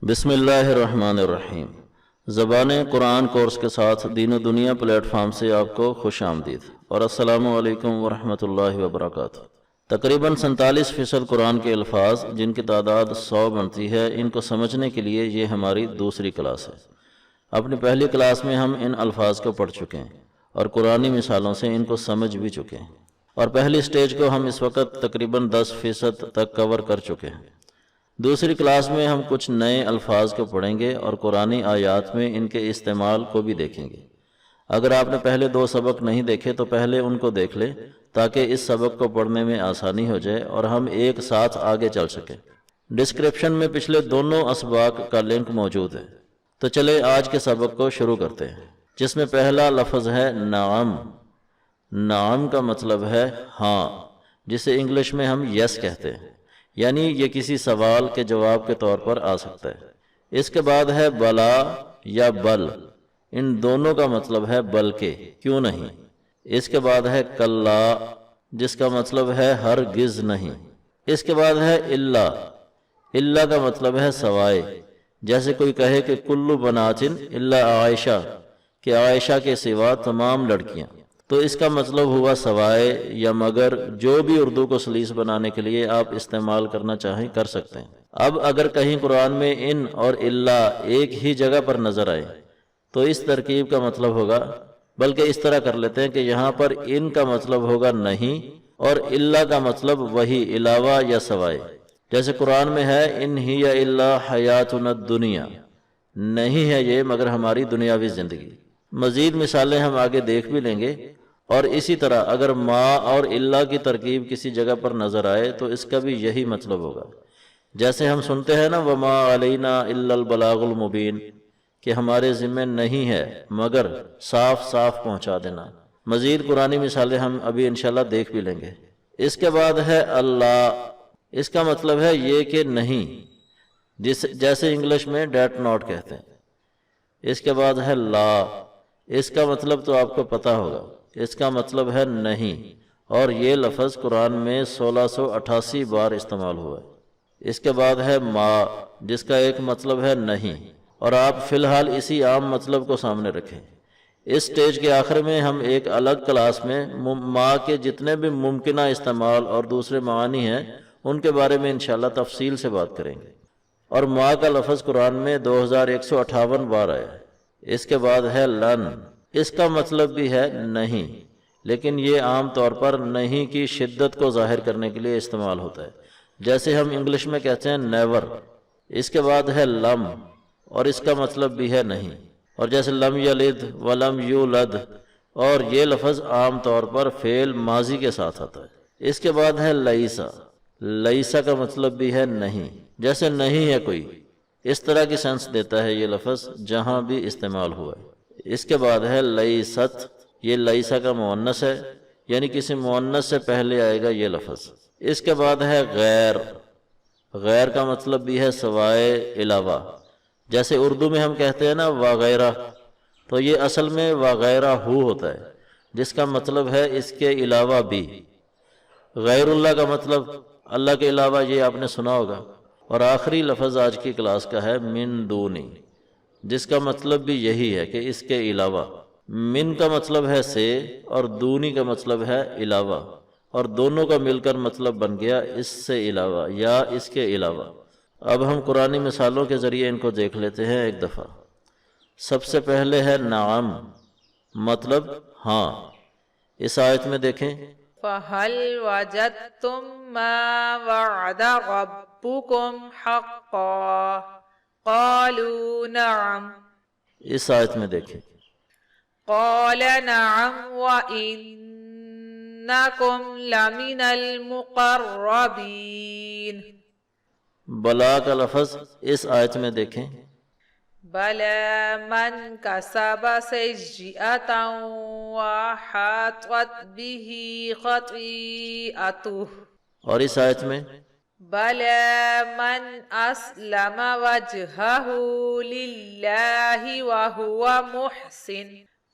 بسم اللہ الرحمن الرحیم۔ زبان قرآن کورس کے ساتھ دین و دنیا پلیٹ فارم سے آپ کو خوش آمدید اور السلام علیکم ورحمۃ اللہ وبرکاتہ۔ تقریباً 47% قرآن کے الفاظ جن کی تعداد 100 بنتی ہے، ان کو سمجھنے کے لیے یہ ہماری دوسری کلاس ہے۔ اپنی پہلی کلاس میں ہم ان الفاظ کو پڑھ چکے ہیں اور قرآنی مثالوں سے ان کو سمجھ بھی چکے ہیں، اور پہلی سٹیج کو ہم اس وقت تقریباً 10% تک کور کر چکے ہیں۔ دوسری کلاس میں ہم کچھ نئے الفاظ کو پڑھیں گے اور قرآنی آیات میں ان کے استعمال کو بھی دیکھیں گے۔ اگر آپ نے پہلے 2 سبق نہیں دیکھے تو پہلے ان کو دیکھ لیں تاکہ اس سبق کو پڑھنے میں آسانی ہو جائے اور ہم ایک ساتھ آگے چل سکیں۔ ڈسکرپشن میں پچھلے دونوں اسباق کا لنک موجود ہے۔ تو چلے آج کے سبق کو شروع کرتے ہیں، جس میں پہلا لفظ ہے نعم۔ نعم کا مطلب ہے ہاں، جسے انگلش میں ہم یس کہتے ہیں، یعنی یہ کسی سوال کے جواب کے طور پر آ سکتا ہے۔ اس کے بعد ہے بلا یا بل، ان دونوں کا مطلب ہے بلکہ، کیوں نہیں۔ اس کے بعد ہے کلا، جس کا مطلب ہے ہرگز نہیں۔ اس کے بعد ہے الا۔ الا کا مطلب ہے سوائے، جیسے کوئی کہے کہ کلو بناتن الا عائشہ، کہ عائشہ کے سوا تمام لڑکیاں، تو اس کا مطلب ہوا سوائے یا مگر، جو بھی اردو کو سلیس بنانے کے لیے آپ استعمال کرنا چاہیں کر سکتے ہیں۔ اب اگر کہیں قرآن میں ان اور الا ایک ہی جگہ پر نظر آئے تو اس ترکیب کا مطلب ہوگا، بلکہ اس طرح کر لیتے ہیں کہ یہاں پر ان کا مطلب ہوگا نہیں اور الا کا مطلب وہی علاوہ یا سوائے۔ جیسے قرآن میں ہے ان ہی الا حیاتنا الدنیا، نہیں ہے یہ مگر ہماری دنیاوی زندگی۔ مزید مثالیں ہم آگے دیکھ بھی لیں گے، اور اسی طرح اگر ما اور الا کی ترکیب کسی جگہ پر نظر آئے تو اس کا بھی یہی مطلب ہوگا۔ جیسے ہم سنتے ہیں نا وما علینا الا البلاغ المبین، کہ ہمارے ذمہ نہیں ہے مگر صاف صاف پہنچا دینا۔ مزید قرآنی مثالیں ہم ابھی انشاءاللہ دیکھ بھی لیں گے۔ اس کے بعد ہے اللہ، اس کا مطلب ہے یہ کہ نہیں، جیسے انگلش میں ڈیٹ ناٹ کہتے ہیں۔ اس کے بعد ہے لا، اس کا مطلب تو آپ کو پتہ ہوگا، اس کا مطلب ہے نہیں، اور یہ لفظ قرآن میں 1688 بار استعمال ہوا ہے۔ اس کے بعد ہے ما، جس کا ایک مطلب ہے نہیں، اور آپ فی الحال اسی عام مطلب کو سامنے رکھیں۔ اس سٹیج کے آخر میں ہم ایک الگ کلاس میں ما کے جتنے بھی ممکنہ استعمال اور دوسرے معانی ہیں ان کے بارے میں انشاءاللہ تفصیل سے بات کریں گے۔ اور ما کا لفظ قرآن میں 2158 بار آیا ہے۔ اس کے بعد ہے لن، اس کا مطلب بھی ہے نہیں، لیکن یہ عام طور پر نہیں کی شدت کو ظاہر کرنے کے لیے استعمال ہوتا ہے، جیسے ہم انگلش میں کہتے ہیں نیور۔ اس کے بعد ہے لم، اور اس کا مطلب بھی ہے نہیں، اور جیسے لم یلد ولم یولد، اور یہ لفظ عام طور پر فعل ماضی کے ساتھ آتا ہے۔ اس کے بعد ہے لیسا، لیسا کا مطلب بھی ہے نہیں، جیسے نہیں ہے کوئی، اس طرح کی سینس دیتا ہے یہ لفظ جہاں بھی استعمال ہوا ہے۔ اس کے بعد ہے لیست، یہ لیسا کا مؤنث ہے، یعنی کسی مؤنث سے پہلے آئے گا یہ لفظ۔ اس کے بعد ہے غیر، غیر کا مطلب بھی ہے سوائے، علاوہ، جیسے اردو میں ہم کہتے ہیں نا وغیرہ، تو یہ اصل میں وغیرہ ہو ہوتا ہے، جس کا مطلب ہے اس کے علاوہ بھی۔ غیر اللہ کا مطلب اللہ کے علاوہ، یہ آپ نے سنا ہوگا۔ اور آخری لفظ آج کی کلاس کا ہے من دونی، جس کا مطلب بھی یہی ہے کہ اس کے علاوہ۔ من کا مطلب ہے سے اور دونی کا مطلب ہے علاوہ، اور دونوں کا مل کر مطلب بن گیا اس سے علاوہ یا اس کے علاوہ۔ اب ہم قرآنی مثالوں کے ذریعے ان کو دیکھ لیتے ہیں ایک دفعہ۔ سب سے پہلے ہے نعم، مطلب ہاں۔ اس آیت میں دیکھیں فَهَلْ وَجَدْتُم مَّا وَعَدَ رَبُّكُمْ حَقًّا قَالُوا نَعَمْ۔ اس آیت میں دیکھیں قَالَ نَعَمْ وَإِنَّكُمْ لَمِنَ الْمُقَرَّبِينَ۔ بلا کا لفظ اس آیت میں دیکھیں بَلَىٰ مَنْ كَسَبَ سَيِّئَةً وَأَحَاطَتْ بِهِ خَطِيئَتُهُ۔ اور اس آیت میں بَلَىٰ مَنْ أَسْلَمَ وَجْهَهُ لِلَّهِ وَهُوَ مُحْسِنٌ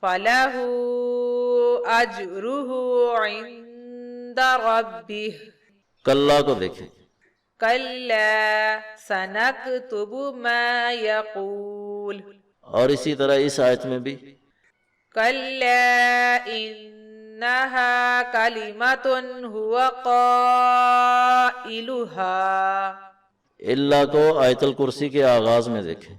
فَلَهُ أَجْرُهُ عِندَ رَبِّهِ۔ کلا کو دیکھیں كلا سنكتب ما يقول اور اسی طرح اس آیت میں بھی كلا إنها كلمة هو قائلها اللہ کو آیت الکرسی کے آغاز میں دیکھیں،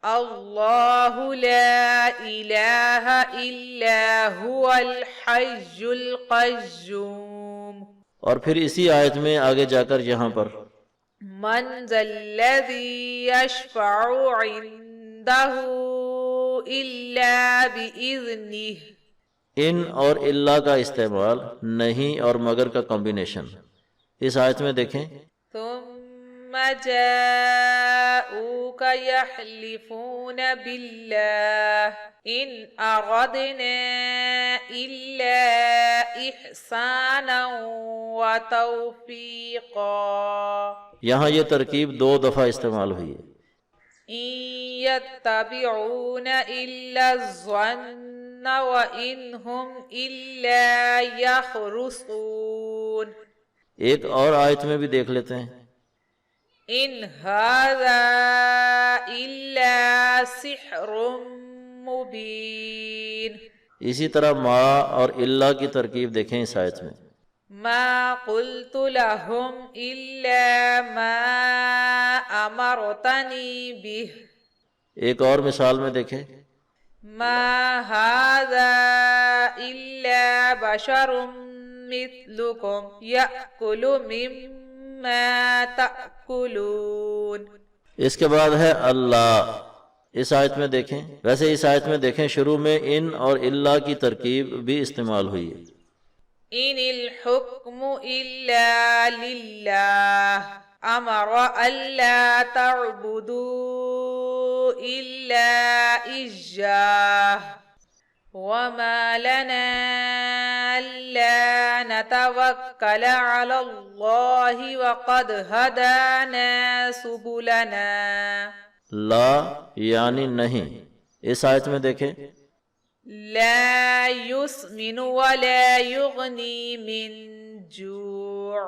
الله لا إله إلا هو الحي القيوم اور پھر اسی آیت میں آگے جا کر یہاں پر من ذا الذي يشفع عنده إلا بإذنه ان اور اللہ کا استعمال نہیں اور مگر کا کمبینیشن اس آیت میں دیکھیں، ثم جاءوك يحلفون بالله إن أردنا إلا إحسانا وتوفيقا یہاں یہ ترکیب 2 دفعہ استعمال ہوئی ہے، إن يتبعون إلا الظن وإن هم إلا يخرصون ایک اور آیت میں بھی دیکھ لیتے ہیں، إن هذا إلا سحر مبين اسی طرح ما اور اللہ کی ترکیب دیکھیں اس آیت میں، ما قلت لهم إلا ما أمرتني به ایک اور مثال میں دیکھیں، ما هذا إلا بشر مثلكم يأكل مما تأكلون اس کے بعد ہے اللہ، اس آیت میں دیکھیں، ویسے اس آیت میں دیکھیں شروع میں ان اور اللہ کی ترکیب بھی استعمال ہوئی ہے، إن الحكم إلا لله أمر ألا تعبدوا إلا إياه وما لنا ألا نتوكل على الله وقد هدانا سبلنا لا یعنی نہیں، اس آیت میں دیکھیں، لا يسمن ولا يغني من جوع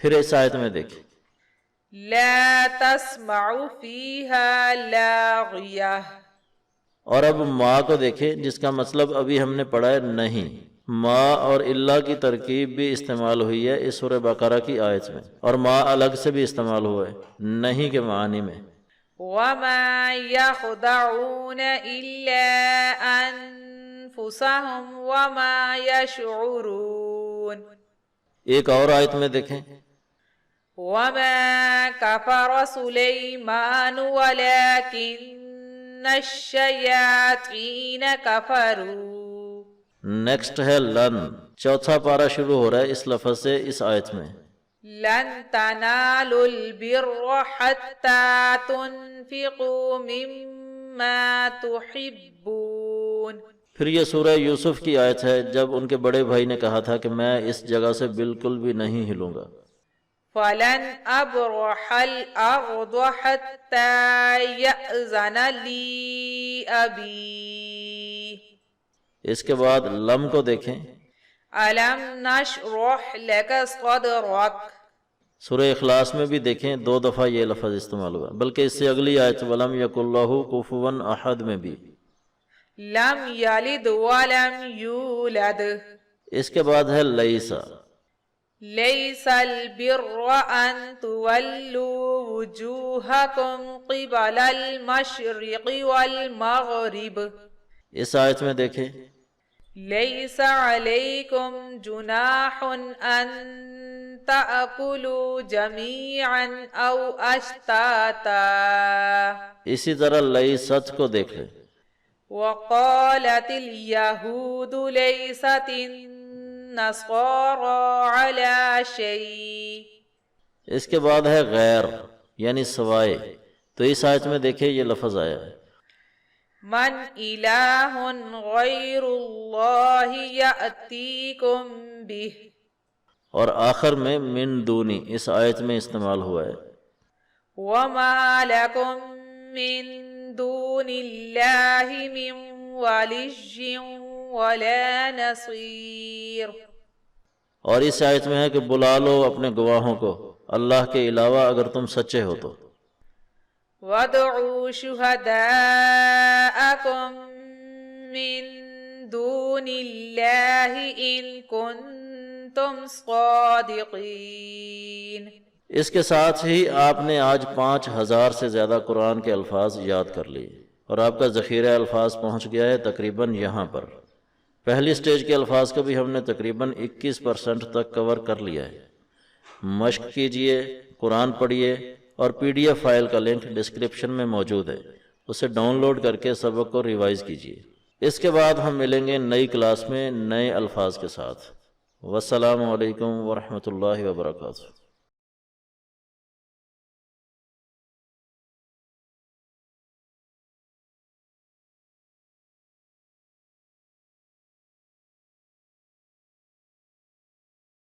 پھر اس آیت میں دیکھیں، لا تسمع فيها لاغية اور اب ما کو دیکھیں جس کا مطلب ابھی ہم نے پڑھا ہے نہیں، ما اور اللہ کی ترکیب بھی استعمال ہوئی ہے اس سورہ بقرہ کی آیت میں، اور ما الگ سے بھی استعمال ہوا ہے نہیں کے معنی میں، وما يخدعون إلا أنفسهم وما يشعرون ایک اور آیت میں دیکھیں، وما كفر سليمان ولكن الشياطين كفروا نیکسٹ ہے لن، چوتھا پارہ شروع ہو رہا ہے اس لفظ سے اس آیت میں، لن تنالوا البر حتى تنفقوا مما تحبون پھر یہ سورہ یوسف کی آیت ہے جب ان کے بڑے بھائی نے کہا تھا کہ میں اس جگہ سے بالکل بھی نہیں ہلوں گا، فلن أبرح الأرض حتى يأذن لي أبي اس کے بعد لم کو دیکھیں، ألم نشرح لك صدرك سورہ اخلاص میں بھی دیکھیں 2 دفعہ یہ لفظ استعمال ہوا، بلکہ اس سے اگلی آیت وَلَمْ يَكُنْ لَهُ كُفُوًا أَحَدٌ میں بھی، لم يلد ولم يولد اس کے بعد ہے لیسا، ليس البر أن تولوا وجوهكم قبل المشرق والمغرب اس آیت میں دیکھیں، ليس عليكم جناح أن تأكلوا جميعا أو أشتاتا اسی طرح لیست کو دیکھ لیں، وقالت اليهود ليست النصارى على شيء اس کے بعد ہے غیر یعنی سوائے، تو اس آیت میں دیکھیں یہ لفظ آیا ہے، من إله غير الله يأتيكم به اور آخر میں من دونی اس آیت میں استعمال ہوا ہے، وما لكم من دون الله من ولي ولا نصير اور اس آیت میں ہے کہ بلا لو اپنے گواہوں کو، اللہ کے علاوہ اگر تم سچے ہو تو۔ وَادْعُوا شُهَدَاءَكُم مِّن دُونِ اللَّهِ إِن كُنتُمْ صَادِقِينَ۔ اس کے ساتھ ہی آپ نے آج 5000 سے زیادہ قرآن کے الفاظ یاد کر لیے اور آپ کا ذخیرہ الفاظ پہنچ گیا ہے تقریباً یہاں پر۔ پہلی سٹیج کے الفاظ کو بھی ہم نے تقریباً 21% تک کور کر لیا ہے۔ مشق کیجئے، قرآن پڑھیے اور PDF فائل کا لنک ڈسکرپشن میں موجود ہے، اسے ڈاؤن لوڈ کر کے سبق کو ریوائز کیجئے۔ اس کے بعد ہم ملیں گے نئی کلاس میں نئے الفاظ کے ساتھ۔ والسلام علیکم ورحمۃ اللہ وبرکاتہ۔